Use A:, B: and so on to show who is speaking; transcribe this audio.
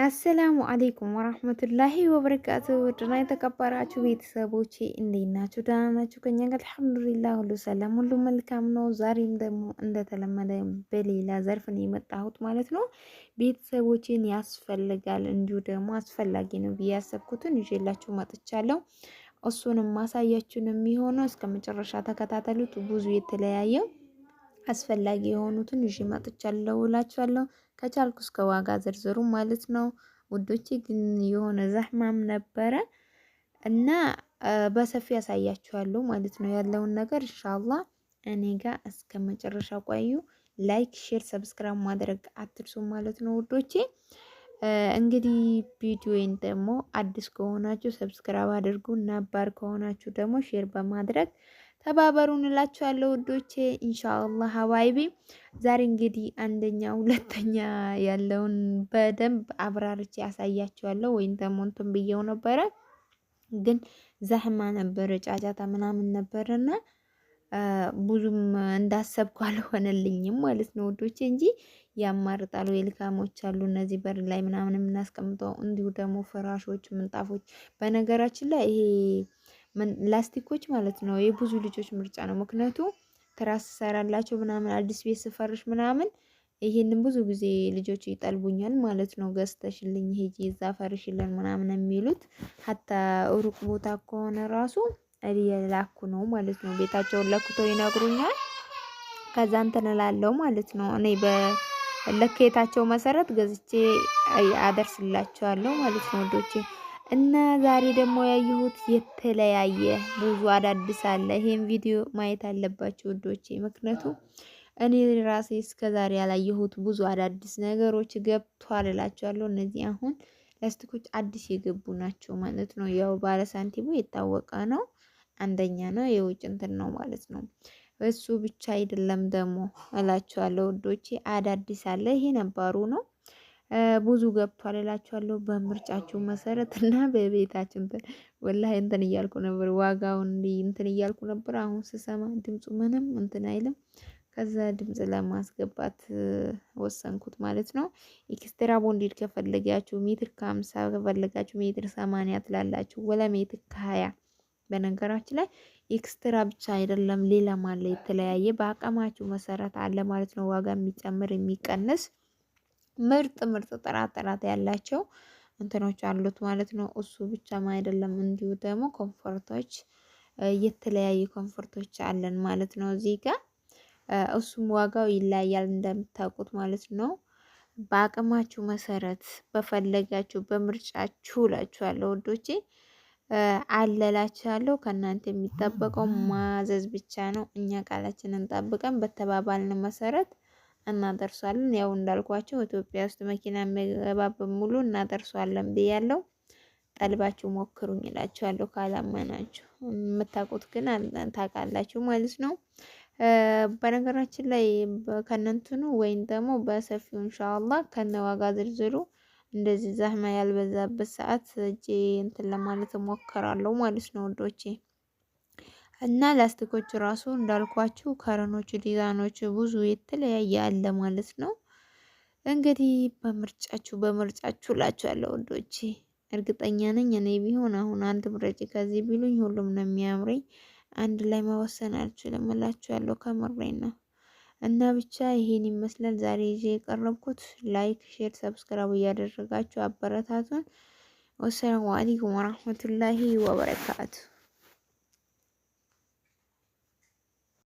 A: አሰላሙ አሌይኩም ወራህመቱላሂ ወበረካቱ። ውድና የተከበራችሁ ቤተሰቦቼ እንዴት ናችሁ? ደህና ናችሁ? ከኛ ጋር አልሐምዱሊላህ ሁሉ ሰላም፣ ሁሉ መልካም ነው። ዛሬም ደግሞ እንደተለመደ በሌላ ዘርፍ ነው የመጣሁት ማለት ነው። ቤተሰቦቼን ያስፈልጋል እንዲሁ ደግሞ አስፈላጊ ነው ብዬ ያሰብኩትን ይዤላችሁ መጥቻለሁ። እሱንም ማሳያችሁን የሚሆነው እስከ መጨረሻ ተከታተሉት። ብዙ የተለያየ አስፈላጊ የሆኑትን ይዤ መጥቻለሁ እላችኋለሁ። ከቻልኩ እስከ ዋጋ ዝርዝሩ ማለት ነው ውዶቼ። ግን የሆነ ዘህማም ነበረ እና በሰፊ ያሳያችኋለሁ ማለት ነው ያለውን ነገር ኢንሻአላህ። እኔ ጋር እስከ መጨረሻ ቆዩ። ላይክ፣ ሼር፣ ሰብስክራይብ ማድረግ አትርሱ ማለት ነው ውዶቼ። እንግዲህ ቪዲዮን ደግሞ አዲስ ከሆናችሁ ሰብስክራይብ አድርጉ፣ ነባር ከሆናችሁ ደግሞ ሼር በማድረግ ተባበሩን እላችኋለሁ ውዶቼ። ኢንሻአላህ ሀባይቢ ዛሬ እንግዲህ አንደኛ ሁለተኛ ያለውን በደንብ አብራርቼ ያሳያችኋለሁ። ወይም ደግሞ እንትን ብዬው ነበረ ግን ዘህማ ነበረ፣ ጫጫታ ምናምን ነበረና ብዙም እንዳሰብኩ አልሆነልኝም ማለት ነው ውዶቼ። እንጂ ያማርጣሉ የልካሞች አሉ እነዚህ በር ላይ ምናምን የምናስቀምጠው፣ እንዲሁ ደግሞ ፍራሾች፣ ምንጣፎች። በነገራችን ላይ ይሄ ላስቲኮች ማለት ነው የብዙ ልጆች ምርጫ ነው። ምክንያቱ ትራስ ሰራላቸው ምናምን አዲስ ቤት ስፈርሽ ምናምን ይሄንን ብዙ ጊዜ ልጆች ይጠልቡኛል ማለት ነው። ገዝተሽልኝ ሄጂ እዛ ፈርሽልን ምናምን የሚሉት ሀታ ሩቅ ቦታ ከሆነ ራሱ እየላኩ ነው ማለት ነው። ቤታቸውን ለክተው ይነግሩኛል። ከዛ እንትን እላለሁ ማለት ነው። እኔ በለኬታቸው መሰረት ገዝቼ አደርስላቸዋለሁ ማለት ነው ወዶቼ። እና ዛሬ ደግሞ ያየሁት የተለያየ ብዙ አዳዲስ አለ። ይሄን ቪዲዮ ማየት አለባችሁ ውዶቼ። ምክንያቱም እኔ ራሴ እስከ ዛሬ ያላየሁት ብዙ አዳዲስ ነገሮች ገብቷል እላችኋለሁ። እነዚህ አሁን ላስቲኮች አዲስ የገቡ ናቸው ማለት ነው። ያው ባለ ሳንቲሙ የታወቀ ነው፣ አንደኛ ነው፣ የውጭ እንትን ነው ማለት ነው። እሱ ብቻ አይደለም ደግሞ እላችኋለሁ ውዶቼ፣ አዳዲስ አለ። ይሄ ነባሩ ነው። ብዙ ገብቷል እላችኋለሁ። በምርጫችሁ መሰረት እና በቤታችሁ እንትን ወላሂ እንትን እያልኩ ነበር፣ ዋጋውን እንትን እያልኩ ነበር። አሁን ስሰማ ድምፁ ምንም እንትን አይልም። ከዛ ድምፅ ለማስገባት ወሰንኩት ማለት ነው። ኤክስትራ ቦንዲድ ከፈለጋችሁ ሜትር ከ50 ከፈለጋችሁ ሜትር 80 ትላላችሁ፣ ወላ ሜትር ከ20። በነገራችን ላይ ኤክስትራ ብቻ አይደለም ሌላም አለ፣ የተለያየ በአቅማችሁ መሰረት አለ ማለት ነው። ዋጋ የሚጨምር የሚቀንስ ምርጥ ጥራት ያላቸው እንትኖች አሉት ማለት ነው። እሱ ብቻም አይደለም፣ እንዲሁ ደግሞ ኮምፎርቶች፣ የተለያዩ ኮምፎርቶች አለን ማለት ነው እዚህ ጋር። እሱም ዋጋው ይለያያል እንደምታውቁት ማለት ነው። በአቅማችሁ መሰረት በፈለጋችሁ በምርጫችሁ እላችኋለሁ ወዶቼ አለላችኋለሁ። ከእናንተ የሚጠበቀው ማዘዝ ብቻ ነው። እኛ ቃላችንን ጠብቀን በተባባልን መሰረት እናደርሷለን። ያው እንዳልኳቸው ኢትዮጵያ ውስጥ መኪና የሚገባ በሙሉ እናደርሷለን ብያለሁ። ጠልባችሁ ሞክሩኝ እላችኋለሁ። ካላመናችሁ የምታውቁት ግን ታውቃላችሁ ማለት ነው። በነገራችን ላይ ከነንትኑ ወይም ደግሞ በሰፊው ኢንሻአላህ ከነዋጋ ዝርዝሩ እንደዚህ ዛህማ ያልበዛበት ሰዓት እጄ እንትን ለማለት እሞክራለሁ ማለት ነው ወዶቼ። እና ላስቲኮች ራሱ እንዳልኳችሁ ከረኖቹ ዲዛይኖቹ ብዙ የተለያየ አለ ማለት ነው። እንግዲህ በምርጫችሁ እላችኋለሁ ወዶቼ። እርግጠኛ ነኝ እኔ ቢሆን አሁን አንድ ምረጭ ከዚህ ቢሉኝ ሁሉም ነው የሚያምረኝ። አንድ ላይ መወሰን አልችልም እላችኋለሁ። ከምሬን ነው። እና ብቻ ይሄን ይመስላል ዛሬ ይዤ የቀረብኩት። ላይክ፣ ሼር፣ ሰብስክራይብ እያደረጋችሁ አበረታቱን። ወሰላሙ አለይኩም ወራህመቱላሂ ወበረካቱ።